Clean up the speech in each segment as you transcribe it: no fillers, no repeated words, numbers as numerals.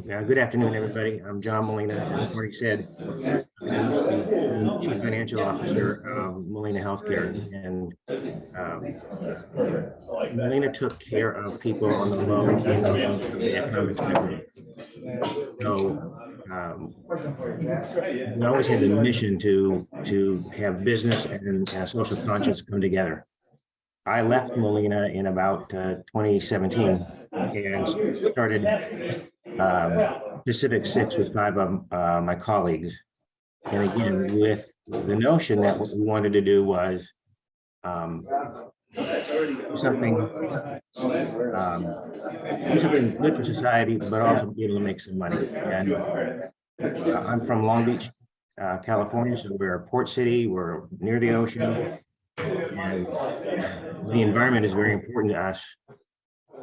Good afternoon, everybody. I'm John Molina. As Marty said, I'm the Chief Financial Officer of Molina Healthcare. And Molina took care of people on the low end of the economic spectrum. So we always had the mission to have business and social conscience come together. I left Molina in about 2017 and started Pacific 6 with 5 of my colleagues. And again, with the notion that what we wanted to do was do something good for society, but also be able to make some money. And I'm from Long Beach, California, so we're a port city, we're near the ocean, and the environment is very important to us,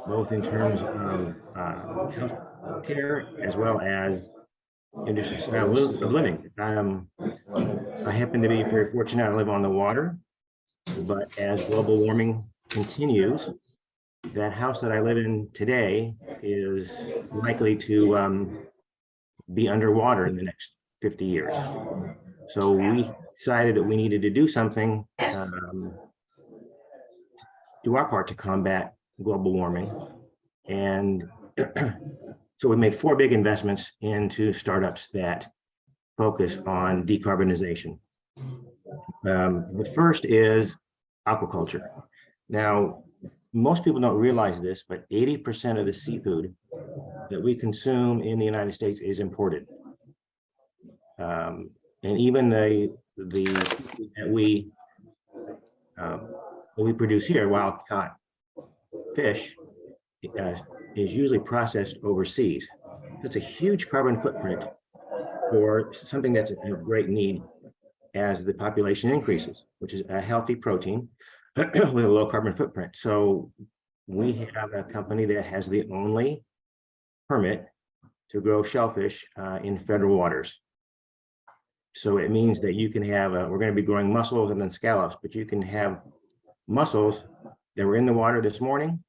both in terms of health care as well as just style of living. I happen to be very fortunate. I live on the water, but as global warming continues, that house that I live in today is likely to be underwater in the next 50 years. So we decided that we needed to do something, do our part to combat global warming. And so we made 4 big investments into startups that focus on decarbonization. The first is aquaculture. Now, most people don't realize this, but 80% of the seafood that we consume in the United States is imported. And even the that we produce here, wild caught fish, is usually processed overseas. It's a huge carbon footprint for something that's of great need as the population increases, which is a healthy protein with a low carbon footprint. So we have a company that has the only permit to grow shellfish in federal waters. So it means that you can have, we're going to be growing mussels and then scallops, but you can have mussels that were in the water this morning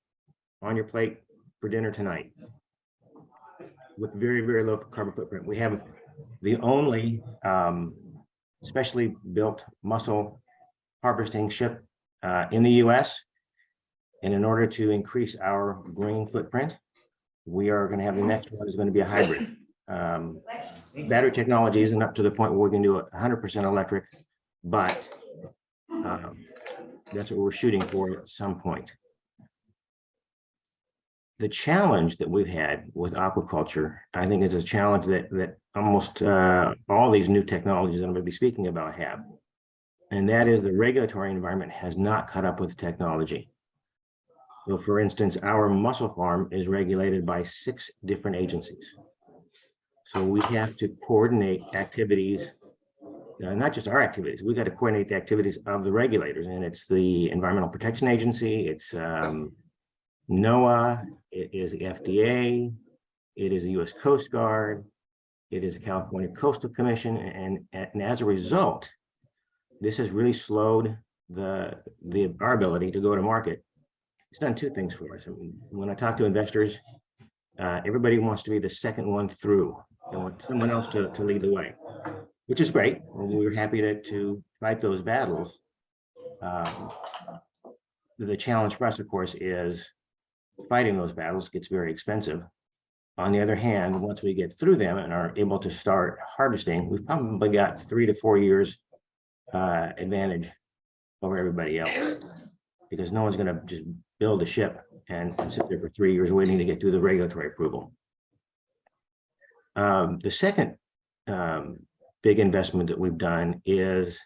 on your plate for dinner tonight with very, very low carbon footprint. We have the only specially built mussel harvesting ship in the US. And in order to increase our green footprint, we are going to have the next one is going to be a hybrid. Battery technology isn't up to the point where we can do 100% electric, but that's what we're shooting for at some point. The challenge that we've had with aquaculture, I think, is a challenge that almost all these new technologies that I'm going to be speaking about have. And that is the regulatory environment has not caught up with technology. So for instance, our mussel farm is regulated by 6 different agencies. So we have to coordinate activities, not just our activities, we got to coordinate the activities of the regulators. And it's the Environmental Protection Agency, it's NOAA, it is the FDA, it is the US Coast Guard, it is the California Coastal Commission. And as a result, this has really slowed our ability to go to market. It's done 2 things for us. I mean, when I talk to investors, everybody wants to be the second one through. They want someone else to lead the way, which is great. We're happy to fight those battles. The challenge for us, of course, is fighting those battles gets very expensive. On the other hand, once we get through them and are able to start harvesting, we've probably got 3 to 4 years advantage over everybody else, because no one's going to just build a ship and sit there for 3 years waiting to get through the regulatory approval. The second big investment that we've done is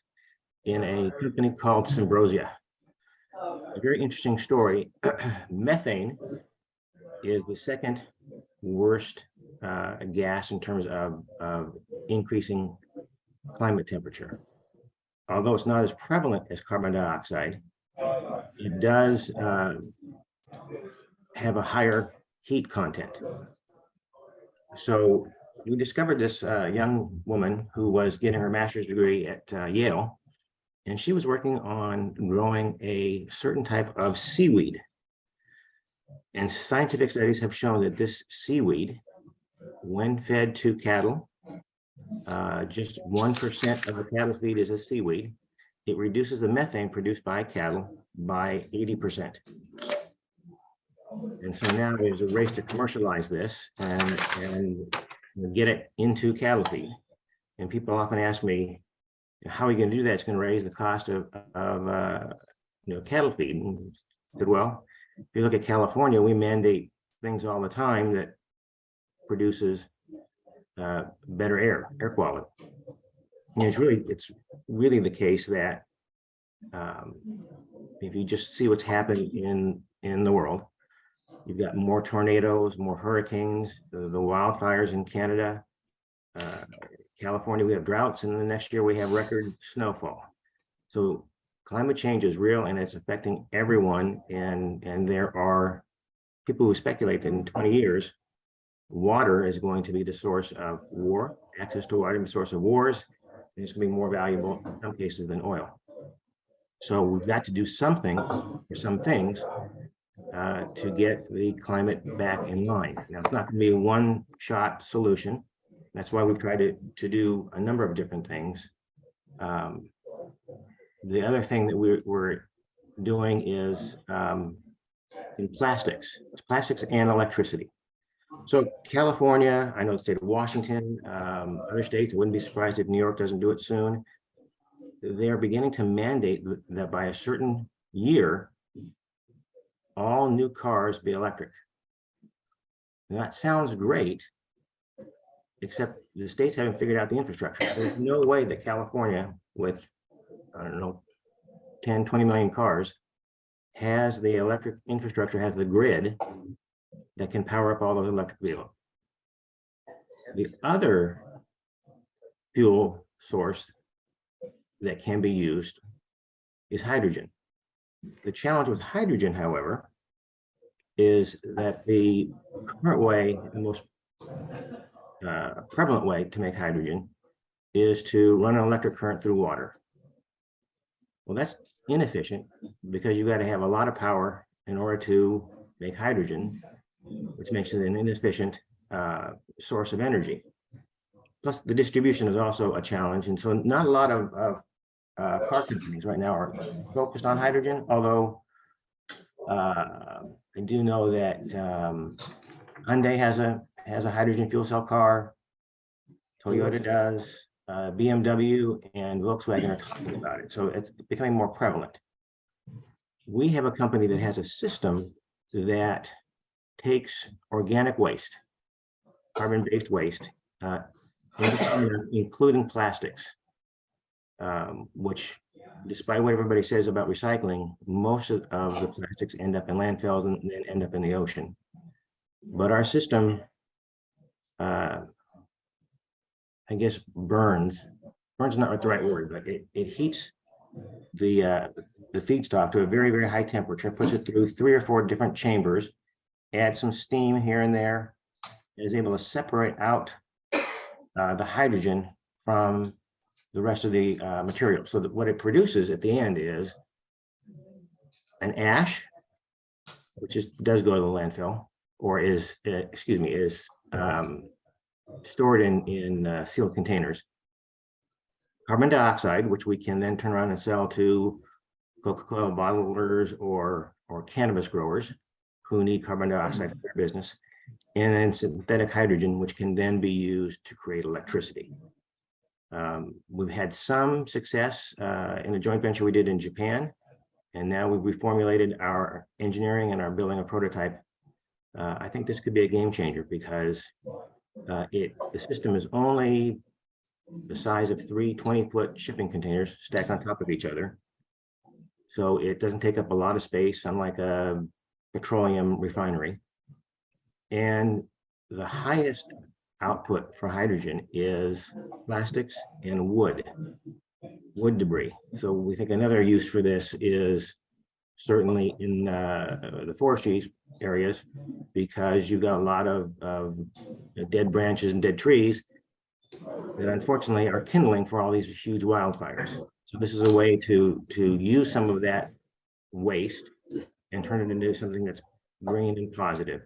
in a company called Symbrosia. A very interesting story. Methane is the second worst gas in terms of increasing climate temperature. Although it's not as prevalent as carbon dioxide, it does have a higher heat content. So we discovered this young woman who was getting her master's degree at Yale, and she was working on growing a certain type of seaweed. And scientific studies have shown that this seaweed when fed to cattle, just 1% of the cattle feed is a seaweed. It reduces the methane produced by cattle by 80%. And so now there's a race to commercialize this and get it into cattle feed. And people often ask me, how are you going to do that? It's going to raise the cost of cattle feed. And I said, well, if you look at California, we mandate things all the time that produces better air quality. And it's really the case that if you just see what's happening in the world, you've got more tornadoes, more hurricanes, the wildfires in Canada, California, we have droughts, and the next year we have record snowfall. So climate change is real and it's affecting everyone. And there are people who speculate that in 20 years, water is going to be the source of war, access to water is the source of wars, and it's going to be more valuable in some cases than oil. So we've got to do something or some things to get the climate back in line. Now, it's not going to be a one-shot solution. That's why we've tried to do a number of different things. The other thing that we're doing is in plastics. It's plastics and electricity. So California, I know the state of Washington, other states, I wouldn't be surprised if New York doesn't do it soon. They are beginning to mandate that by a certain year, all new cars be electric. And that sounds great, except the states haven't figured out the infrastructure. There's no way that California, with, I don't know, 10, 20 million cars, has the electric infrastructure, has the grid that can power up all those electric vehicles. The other fuel source that can be used is hydrogen. The challenge with hydrogen, however, is that the current way, the most prevalent way to make hydrogen is to run an electric current through water. Well, that's inefficient because you've got to have a lot of power in order to make hydrogen, which makes it an inefficient source of energy. Plus, the distribution is also a challenge. And so not a lot of car companies right now are focused on hydrogen, although I do know that Hyundai has a hydrogen fuel cell car, Toyota does, BMW and Volkswagen are talking about it. So it's becoming more prevalent. We have a company that has a system that takes organic waste, carbon-based waste, including plastics, which, despite what everybody says about recycling, most of the plastics end up in landfills and then end up in the ocean. But our system, I guess, burns is not the right word, but it heats the feedstock to a very, very high temperature, puts it through 3 or 4 different chambers, adds some steam here and there, and is able to separate out the hydrogen from the rest of the material. So that what it produces at the end is an ash, which does go to the landfill, or is stored in sealed containers. Carbon dioxide, which we can then turn around and sell to Coca-Cola bottlers or cannabis growers who need carbon dioxide for their business, and then synthetic hydrogen, which can then be used to create electricity. We've had some success in a joint venture we did in Japan, and now we've reformulated our engineering and are building a prototype. I think this could be a game changer because the system is only the size of 3 20-foot shipping containers stacked on top of each other. So it doesn't take up a lot of space, unlike a petroleum refinery. And the highest output for hydrogen is plastics and wood debris. So we think another use for this is certainly in the forestry areas, because you've got a lot of dead branches and dead trees that unfortunately are kindling for all these huge wildfires. So this is a way to use some of that waste and turn it into something that's green and positive.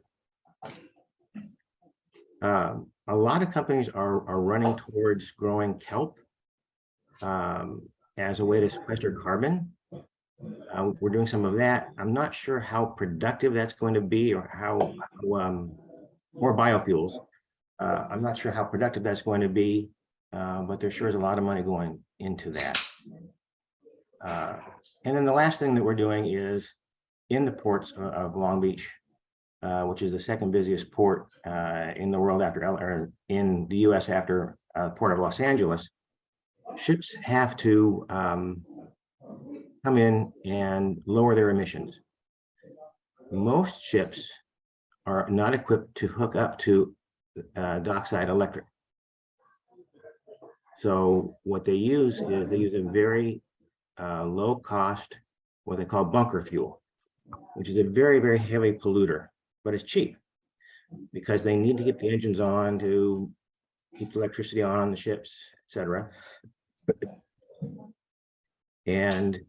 A lot of companies are running towards growing kelp as a way to sequester carbon. We're doing some of that. I'm not sure how productive that's going to be, or how or biofuels. I'm not sure how productive that's going to be, but there sure is a lot of money going into that. And then the last thing that we're doing is in the ports of Long Beach, which is the second busiest port in the world after, or in the US after Port of Los Angeles. Ships have to come in and lower their emissions. Most ships are not equipped to hook up to dockside electric. So what they use is they use a very low cost, what they call bunker fuel, which is a very, very heavy polluter, but it's cheap because they need to get the engines on to keep the electricity on the ships, etc. And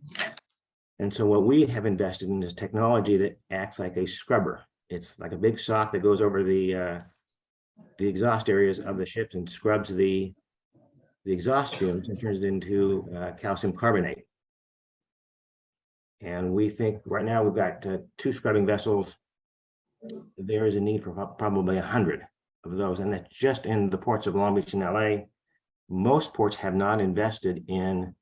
so what we have invested in is technology that acts like a scrubber. It's like a big sock that goes over the exhaust areas of the ships and scrubs the exhaust fumes and turns it into calcium carbonate. And we think right now we've got 2 scrubbing vessels. There is a need for probably 100 of those, and that's just in the ports of Long Beach and LA. Most ports have not invested in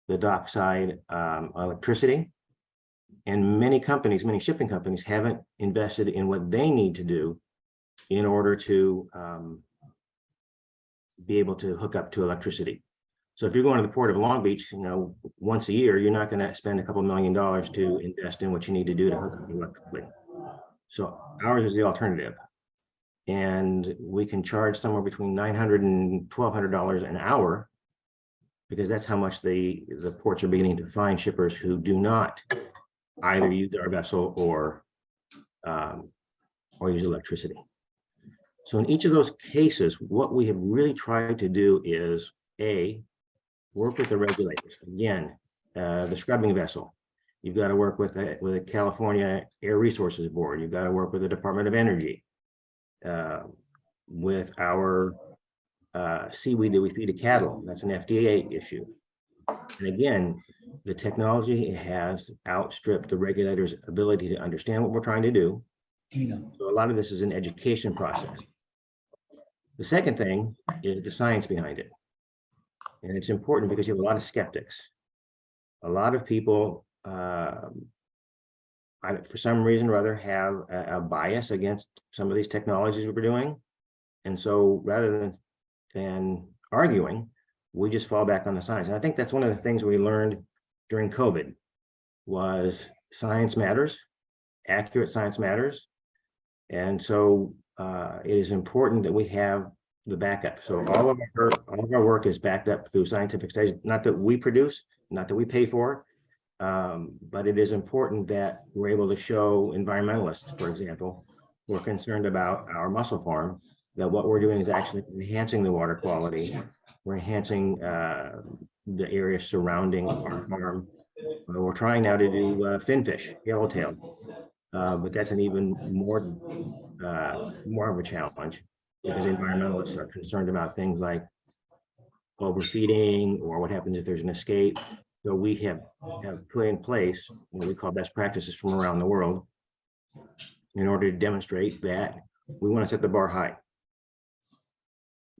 the dockside electricity, and many companies, many shipping companies, haven't invested in what they need to do in order to be able to hook up to electricity. So if you're going to the Port of Long Beach, once a year, you're not going to spend a couple $1 million to invest in what you need to do to hook up electrically. So ours is the alternative. And we can charge somewhere between $900 and $1,200 an hour, because that's how much the ports are beginning to find shippers who do not either use our vessel or use electricity. So in each of those cases, what we have really tried to do is work with the regulators. Again, the scrubbing vessel, you've got to work with the California Air Resources Board. You've got to work with the Department of Energy, with our seaweed that we feed to cattle. That's an FDA issue. And again, the technology has outstripped the regulators' ability to understand what we're trying to do. So a lot of this is an education process. The second thing is the science behind it. And it's important because you have a lot of skeptics. A lot of people, for some reason or other, have a bias against some of these technologies we're doing. And so rather than arguing, we just fall back on the science. And I think that's one of the things we learned during COVID was science matters, accurate science matters. And so it is important that we have the backup. So all of our work is backed up through scientific studies, not that we produce, not that we pay for, but it is important that we're able to show environmentalists, for example, who are concerned about our mussel farm, that what we're doing is actually enhancing the water quality. We're enhancing the area surrounding our farm. We're trying now to do finfish, yellowtail, but that's an even more of a challenge because environmentalists are concerned about things like overfeeding or what happens if there's an escape. So we have put in place what we call best practices from around the world in order to demonstrate that we want to set the bar high.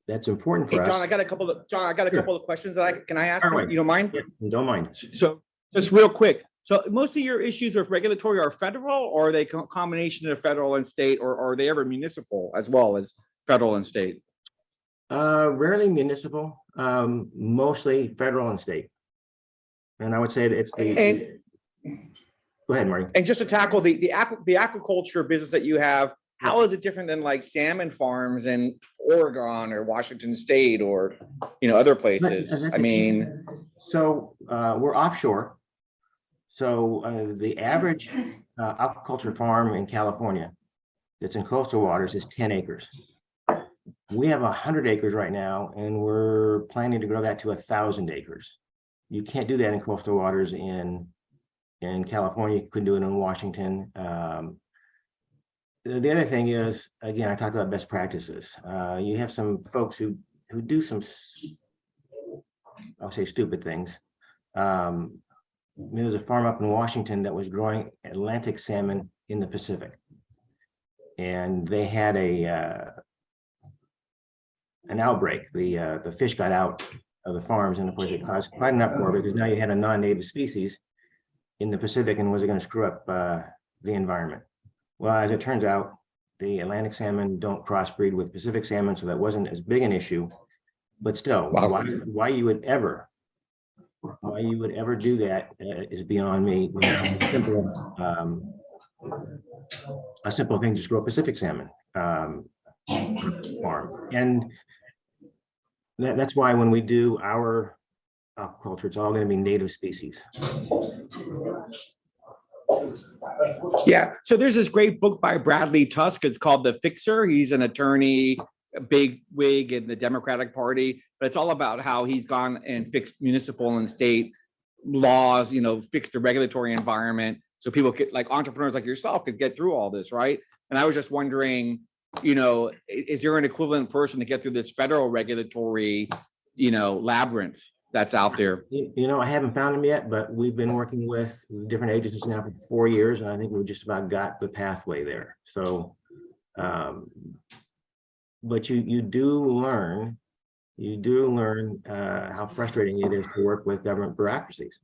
That's important for us. John, I got a couple of questions that can I ask you? You don't mind? Yeah, don't mind. So just real quick. So most of your issues with regulatory are federal, or are they a combination of federal and state, or are they ever municipal as well as federal and state? Rarely municipal, mostly federal and state. And I would say that it's the. Go ahead, Marty. And just to tackle the aquaculture business that you have, how is it different than like salmon farms in Oregon or Washington State or other places? I mean, so we're offshore. So the average aquaculture farm in California that's in coastal waters is 10 acres. We have 100 acres right now, and we're planning to grow that to 1,000 acres. You can't do that in coastal waters in California. You couldn't do it in Washington. the other thing is, again, I talked about best practices. You have some folks who do some, I'll say, stupid things. There was a farm up in Washington that was growing Atlantic salmon in the Pacific, and they had an outbreak. The fish got out of the farms, and of course it caused quite an uproar because now you had a non-native species in the Pacific, and was it going to screw up the environment? Well, as it turns out, the Atlantic salmon don't crossbreed with Pacific salmon, so that wasn't as big an issue. But still, Wow. why you would ever do that is beyond me. A simple thing, just grow Pacific salmon farm, and that's why when we do our aquaculture, it's all going to be native species. Yeah. So there's this great book by Bradley Tusk. It's called The Fixer. He's an attorney, a big wig in the Democratic Party, but it's all about how he's gone and fixed municipal and state laws, fixed the regulatory environment so people could, like entrepreneurs like yourself, could get through all this, right? And I was just wondering, is there an equivalent person to get through this federal regulatory, labyrinth that's out there? I haven't found them yet, but we've been working with different agencies now for 4 years, and I think we've just about got the pathway there. So, but you do learn how frustrating it is to work with government bureaucracies.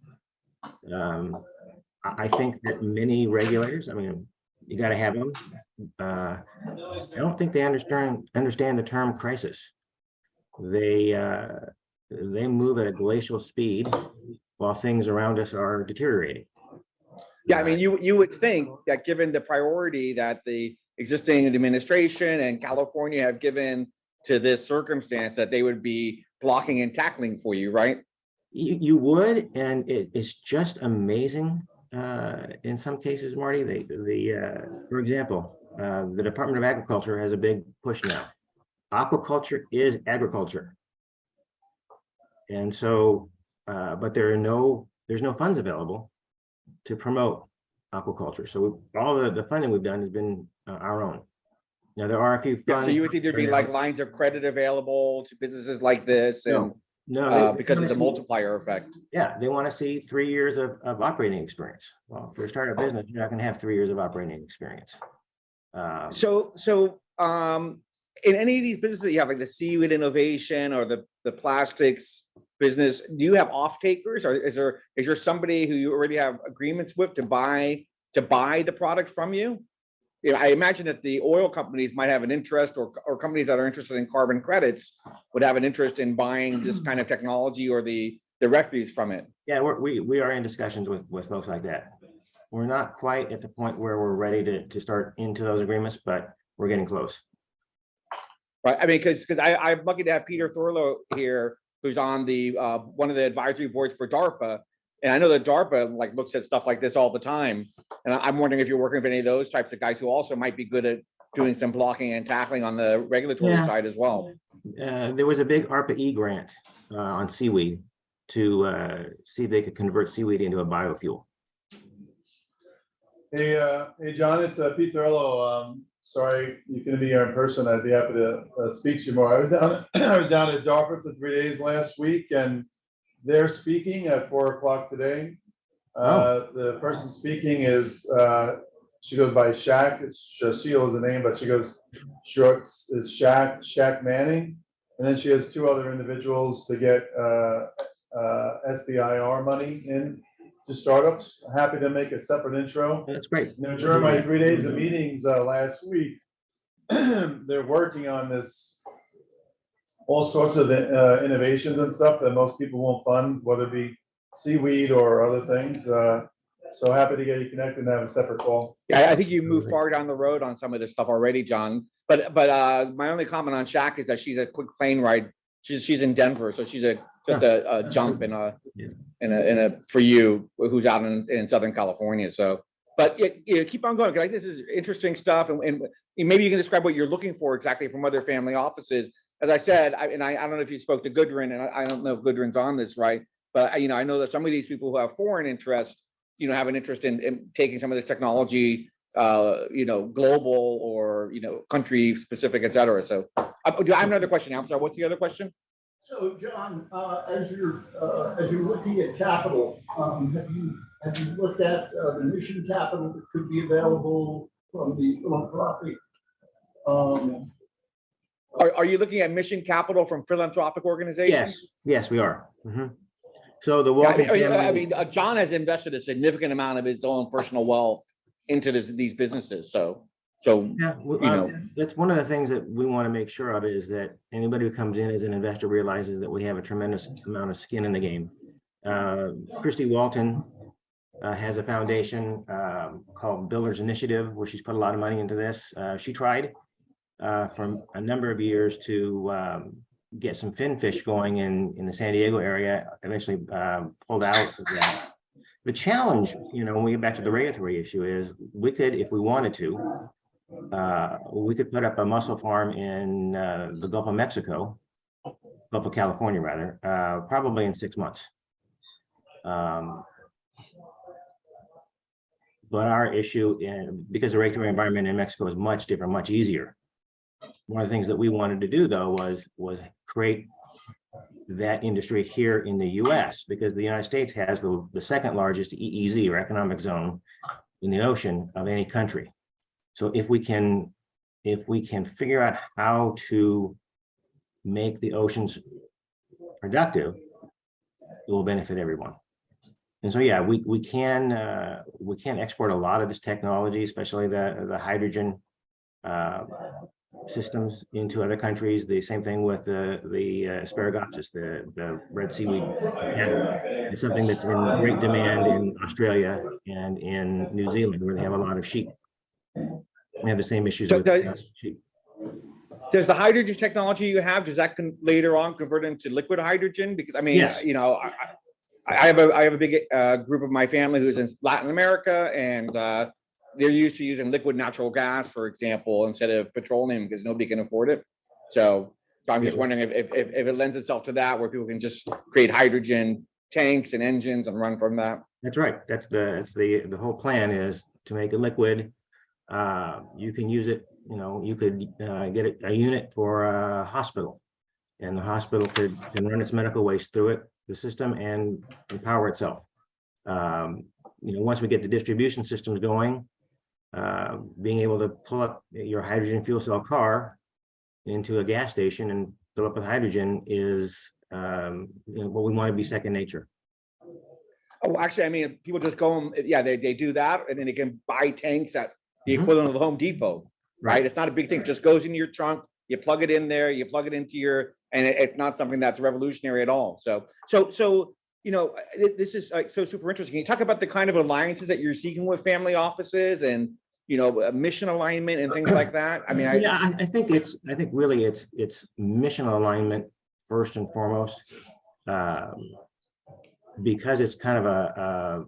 I think that many regulators, you got to have them. I don't think they understand the term crisis. They move at a glacial speed while things around us are deteriorating. Yeah, you would think that given the priority that the existing administration and California have given to this circumstance, that they would be blocking and tackling for you, right? You would, and it's just amazing. In some cases, Marty, for example, the Department of Agriculture has a big push now. Aquaculture is agriculture. And so, but there's no funds available to promote aquaculture. So all the funding we've done has been our own. Now there are a few funds. Yeah, so you would think there'd be like lines of credit available to businesses like this, and because of the multiplier effect. Yeah, they want to see 3 years of operating experience. Well, for a startup business, you're not going to have 3 years of operating experience. In any of these businesses that you have, like the seaweed innovation or the plastics business, do you have off takers, or is there somebody who you already have agreements with to buy the product from you? I imagine that the oil companies might have an interest, or companies that are interested in carbon credits would have an interest in buying this kind of technology or the refuse from it. Yeah, we are in discussions with folks like that. We're not quite at the point where we're ready to start into those agreements, but we're getting close. Right. Because I'm lucky to have Peter Thurlow here, who's on the one of the advisory boards for DARPA. And I know that DARPA looks at stuff like this all the time. And I'm wondering if you're working with any of those types of guys who also might be good at doing some blocking and tackling on the regulatory side as well. There was a big ARPA-E grant on seaweed to see if they could convert seaweed into a biofuel. Hey, John, it's Pete Thurlow. Sorry you couldn't be here in person. I'd be happy to speak to you more. I was down at DARPA for 3 days last week, and they're speaking at 4 o'clock today. The person speaking is she goes by Shaq. Shacil is the name, but she goes short is Shaq Manning, and then she has 2 other individuals to get SBIR money in to startups. Happy to make a separate intro. That's great. During my 3 days of meetings last week, they're working on this, all sorts of innovations and stuff that most people won't fund, whether it be seaweed or other things. So happy to get you connected and have a separate call. Yeah, I think you moved far down the road on some of this stuff already, John. But my only comment on Shaq is that she's a quick plane ride. She's in Denver, so she's just a jump in a for you who's out in Southern California. So, but keep on going. This is interesting stuff, and maybe you can describe what you're looking for exactly from other family offices. As I said, I don't know if you spoke to Gudrun, and I don't know if Gudrun's on this, right? But I know that some of these people who have foreign interest, have an interest in taking some of this technology global or, country specific, et cetera. So do I have another question? I'm sorry, what's the other question? So, John, as you're looking at capital, have you looked at the mission capital that could be available from the philanthropic? Are you looking at mission capital from philanthropic organizations? Yes, we are. Mhm. So the Yeah, Walton family, John has invested a significant amount of his own personal wealth into these businesses. So yeah, that's one of the things that we want to make sure of is that anybody who comes in as an investor realizes that we have a tremendous amount of skin in the game. Christy Walton has a foundation called Builders Initiative, where she's put a lot of money into this. She tried for a number of years to get some finfish going in the San Diego area, eventually pulled out of that. The challenge, when we get back to the regulatory issue is we could, if we wanted to, we could put up a mussel farm in the Gulf of Mexico, Gulf of California rather, probably in 6 months. But our issue, because the regulatory environment in Mexico is much different, much easier. One of the things that we wanted to do though was create that industry here in the US, because the United States has the second largest EEZ, or economic zone, in the ocean of any country. So if we can figure out how to make the oceans productive, it will benefit everyone. And so yeah, we can export a lot of this technology, especially the hydrogen systems, into other countries. The same thing with the asparagus, the red seaweed. It's something that's in great demand in Australia and in New Zealand, where they have a lot of sheep. We have the same issues with sheep. Does the hydrogen technology you have, does that later on convert into liquid hydrogen? Because I mean, Yes. I have a big group of my family who's in Latin America, and they're used to using liquid natural gas, for example, instead of petroleum, because nobody can afford it. So I'm just wondering if it lends itself to that, where people can just create hydrogen tanks and engines and run from that. That's right. That's the whole plan, is to make it liquid. You can use it, you could get a unit for a hospital, and the hospital can run its medical waste through the system and power itself. Once we get the distribution systems going, being able to pull up your hydrogen fuel cell car into a gas station and fill up with hydrogen is what we want to be second nature. Oh, actually, I mean, people just go, they do that, and then they can buy tanks at the equivalent of the Home Depot, right? It's not a big thing. It just goes into your trunk, you plug it in there, you plug it into and it's not something that's revolutionary at all. So this is so super interesting. Can you talk about the kind of alliances that you're seeking with family offices and, mission alignment and things like that? I mean, I think really it's mission alignment first and foremost, because it's kind of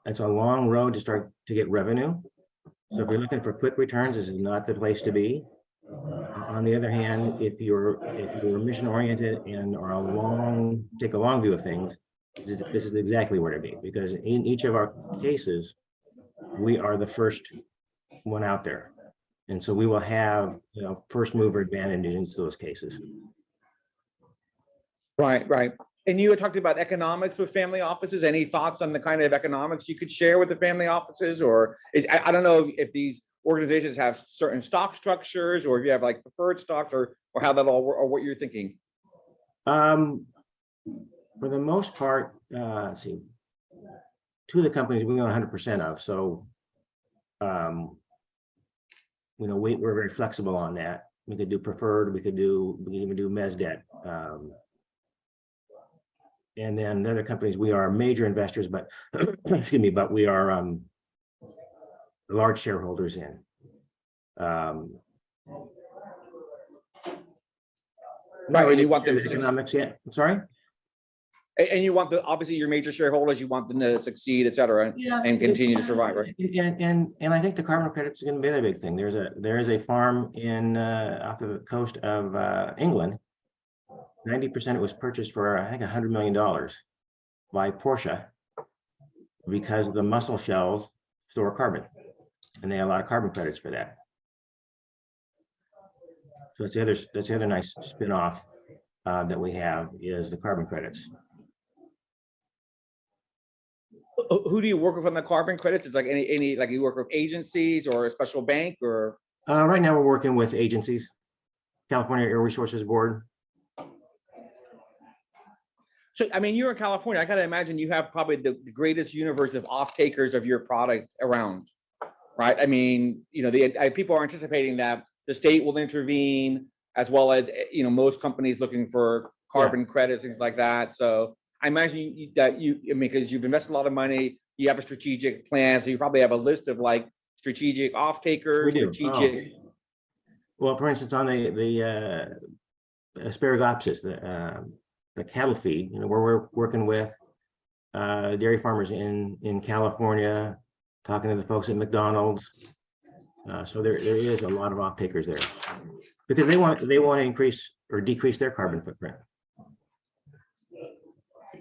it's a long road to start to get revenue. So if you're looking for quick returns, this is not the place to be. On the other hand, if you're mission oriented and take a long view of things, this is exactly where to be, because in each of our cases, we are the first one out there. And so we will have, first mover advantage in those cases. Right. And you had talked about economics with family offices. Any thoughts on the kind of economics you could share with the family offices? Or I don't know if these organizations have certain stock structures, or if you have like preferred stocks, or how that all, or what you're thinking. For the most part, let's see, two of the companies we own 100% of. So, we're very flexible on that. We could do preferred, we can even do mezz debt. And then the other companies, we are major investors, but excuse me, but we are large shareholders in. Right, and you want them to economics yet? I'm sorry. And you want obviously your major shareholders, you want them to succeed, et cetera, and continue to survive, right? And I think the carbon credits are going to be a big thing. There is a farm off the coast of England. 90% it was purchased for, I think, $100 million by Porsche, because the mussel shells store carbon. And they have a lot of carbon credits for that. So that's the other nice spin-off that we have is the carbon credits. Who do you work with on the carbon credits? It's like any like you work with agencies or a special bank or? Right now we're working with agencies, California Air Resources Board. So, I mean, you're in California. I gotta imagine you have probably the greatest universe of off takers of your product around, right? I mean, you know, people are anticipating that the state will intervene as well as, you know, most companies looking for carbon credits, things like that. So I imagine I mean, because you've invested a lot of money, you have a strategic plan. So you probably have a list of like strategic off takers, strategic. Oh. Well, for instance, on the Asparagopsis, the cattle feed, you know, where we're working with dairy farmers in California, talking to the folks at McDonald's. So there is a lot of off takers there because they want to increase or decrease their carbon footprint.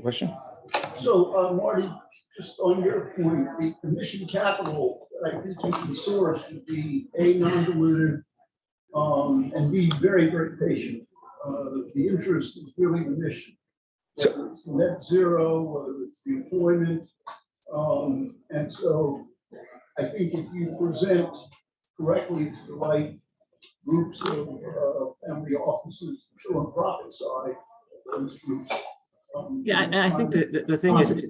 Question? So, Marty, just on your point, the emission capital, I think you can source would be A, non-dilutive, and B, very, very patient. The interest is really the mission. Whether it's net zero, whether it's the employment. And so I think if you present correctly to the right groups of family offices, the philanthropic side, those groups. I think the thing is, it's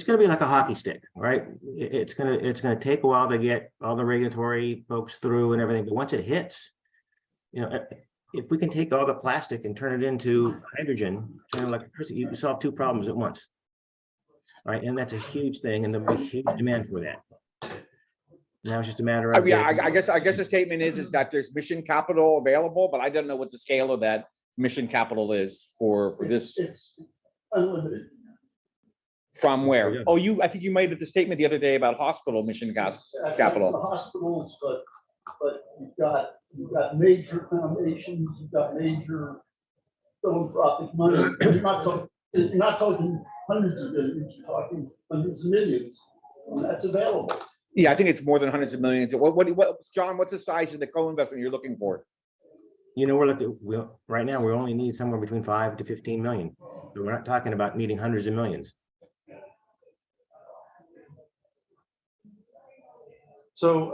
going to be like a hockey stick, right? It's going to take a while to get all the regulatory folks through and everything, but once it hits, you know, if we can take all the plastic and turn it into hydrogen, kind of like you solve two problems at once, right? And that's a huge thing, and there'll be huge demand for that. Now it's just a matter of I guess the statement is that there's mission capital available, but I don't know what the scale of that mission capital is for this. It's unlimited. From where? Oh, I think you made the statement the other day about hospital mission capital. That's the hospitals, but you've got major foundations, you've got major philanthropic money. You're not talking hundreds of millions, you're talking hundreds of millions, and that's available. Yeah, I think it's more than hundreds of millions. What, John, what's the size of the co-investment you're looking for? You know, right now we only need somewhere between 5 to 15 million. So we're not talking about needing hundreds of millions. So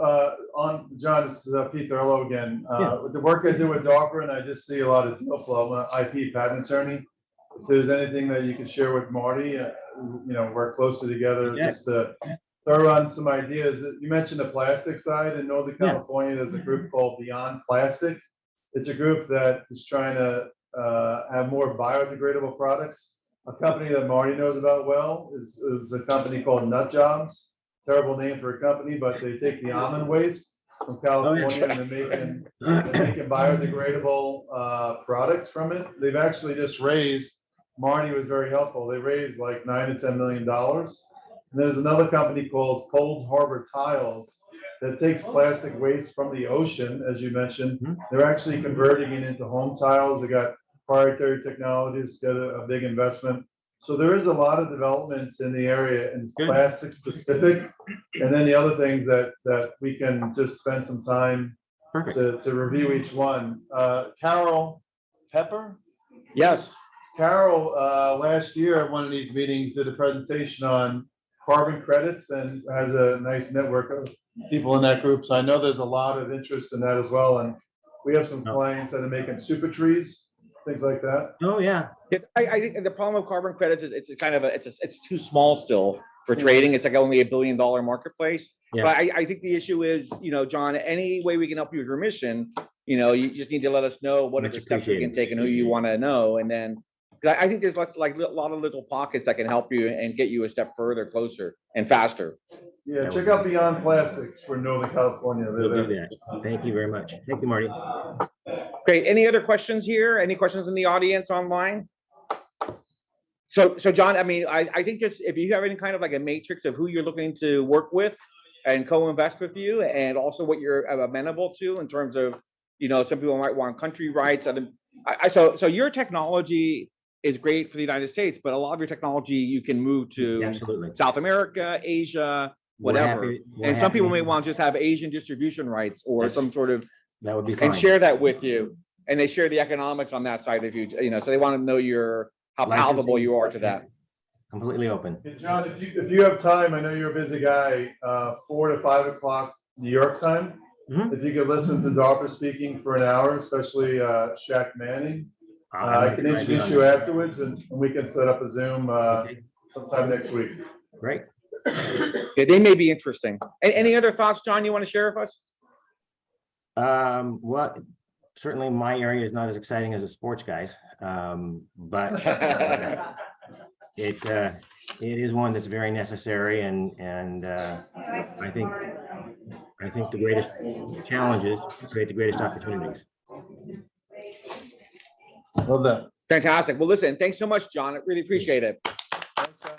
on John, this is Pete Thurlow again. With the work I do with DARPA, and I just see a lot of deal flow. I'm an IP patent attorney. If there's anything that you can share with Marty, you know, work closely together just to throw on some ideas. You mentioned the plastic side in Northern California. There's a group called Beyond Plastic. It's a group that is trying to have more biodegradable products. A company that Marty knows about well is a company called Nut Jobs. Terrible name for a company, but they take the almond waste from California and they're making biodegradable products from it. They've actually just raised, Marty was very helpful. They raised like $9 to $10 million. And there's another company called Cold Harbor Tiles that takes plastic waste from the ocean, as you mentioned. They're actually converting it into home tiles. They got proprietary technologies, got a big investment. So there is a lot of developments in the area and plastic specific. And then the other things that we can just spend some time to review each one. Carol Pepper? Yes. Carol, last year at one of these meetings did a presentation on carbon credits and has a nice network of people in that group. So I know there's a lot of interest in that as well. And we have some clients that are making super trees, things like that. Oh, yeah. I think the problem with carbon credits is it's too small still for trading. It's like only $1 billion marketplace. Yeah. But I think the issue is, you know, John, any way we can help you with your mission, you know, you just need to let us know what are the steps we can take and who you want to know. And then I think there's like a lot of little pockets that can help you and get you a step further, closer and faster. Yeah, check out Beyond Plastics for Northern California. We'll do that. Thank you very much. Thank you, Marty. Great. Any other questions here? Any questions in the audience online? So John, I mean, I think just if you have any kind of like a matrix of who you're looking to work with and co-invest with you, and also what you're amenable to in terms of, you know, some people might want country rights. So your technology is great for the United States, but a lot of your technology you can move to South America, Asia, We're whatever. happy- we're And some happy people to- may want to just have Asian distribution rights or That's some sort of, That would be fine. and share that with you. And they share the economics on that side of you, so they want to know how palatable you are to that. Completely open. Hey, John, if you have time, I know you're a busy guy, 4 to 5 o'clock New York time. Mhm. If you could listen to DARPA speaking for an hour, especially Shaq Manning, I can introduce you afterwards and we can set up a Zoom Okay, sometime next week. great. Yeah, they may be interesting. Any other thoughts, John, you want to share with us? Well, certainly my area is not as exciting as the sports guys, but it is one that's very necessary, and I think the greatest challenges create the greatest opportunities. Love that. Fantastic. Well, listen, thanks so much, John. I really appreciate it. Thanks, John.